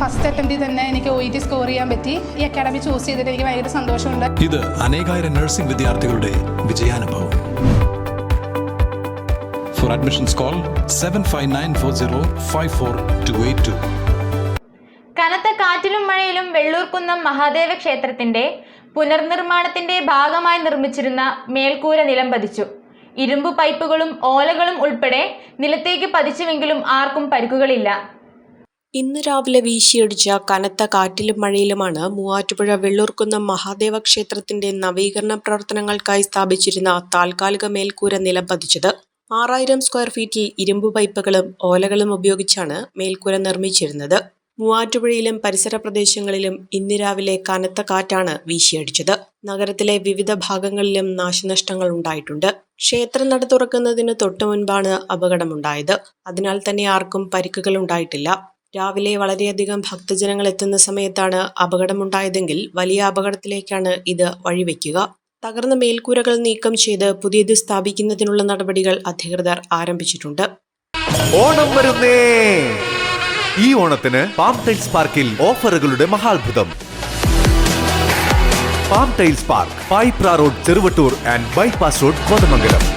First അറ്റംപ്റ്റിൽ തന്നെ എനിക്ക് OET score ചെയ്യാൻ പറ്റി. ഈ അക്കാഡമി ചൂസ് ചെയ്തിട്ട് എനിക്ക് ഭയങ്കര സന്തോഷമുണ്ട്. ഇത് അനേകായിരം നഴ്സിംഗ് വിദ്യാർത്ഥികളുടെ വിജയാനുഭവം. For admissions call 7594054282. കനത്ത കാറ്റിലും മഴയിലും വെള്ളൂർക്കുന്നം മഹാദേവ ക്ഷേത്രത്തിന്റെ പുനർനിർമ്മാണത്തിന്റെ ഭാഗമായി നിർമ്മിച്ചിരുന്ന മേൽക്കൂര നിലം പതിച്ചു. ഇരുമ്പ് പൈപ്പുകളും ഓലകളും ഉൾപ്പെടെ നിലത്തേക്ക് പതിച്ചുവെങ്കിലും ആർക്കും പരിക്കുകളില്ല. ഇന്ന് രാവിലെ വീശിയടിച്ച കനത്ത കാറ്റിലും മഴയിലുമാണ് മൂവാറ്റുപുഴ വെള്ളൂർക്കുന്നം മഹാദേവ ക്ഷേത്രത്തിന്റെ നവീകരണ പ്രവർത്തനങ്ങൾക്കായി സ്ഥാപിച്ചിരുന്ന താൽക്കാലിക മേൽക്കൂര നിലം പതിച്ചത്. 6000 സ്ക്വയർ ഫീറ്റിൽ ഇരുമ്പ് പൈപ്പുകളും ഓലകളും ഉപയോഗിച്ചാണ് മേൽക്കൂര നിർമ്മിച്ചിരുന്നത്. മൂവാറ്റുപുഴയിലും പരിസര പ്രദേശങ്ങളിലും ഇന്ന് രാവിലെ കനത്ത കാറ്റാണ് വീശിയടിച്ചത്. നഗരത്തിലെ വിവിധ ഭാഗങ്ങളിലും നാശനഷ്ടങ്ങൾ ഉണ്ടായിട്ടുണ്ട്. ക്ഷേത്രം നട തുറക്കുന്നതിന് തൊട്ടു മുൻപാണ് അപകടമുണ്ടായത്. അതിനാൽ തന്നെ ആർക്കും പരിക്കുകൾ ഉണ്ടായിട്ടില്ല. രാവിലെ വളരെയധികം ഭക്തജനങ്ങൾ എത്തുന്ന സമയത്താണ് അപകടമുണ്ടായതെങ്കിൽ വലിയ അപകടത്തിലേക്കാണ് ഇത് വഴിവെക്കുക. തകർന്ന മേൽക്കൂരകൾ നീക്കം ചെയ്ത് പുതിയത് സ്ഥാപിക്കുന്നതിനുള്ള നടപടികൾ അധികൃതർ ആരംഭിച്ചിട്ടുണ്ട്. ഓണം വരുന്നേ! ഈ ഓണത്തിന് പാം ടൈൽസ് പാർക്കിൽ ഓഫറുകളുടെ മഹാത്ഭുതം. Palm tiles park, Payipra road, Cheruvattoor and bypass road, Kothamangalam.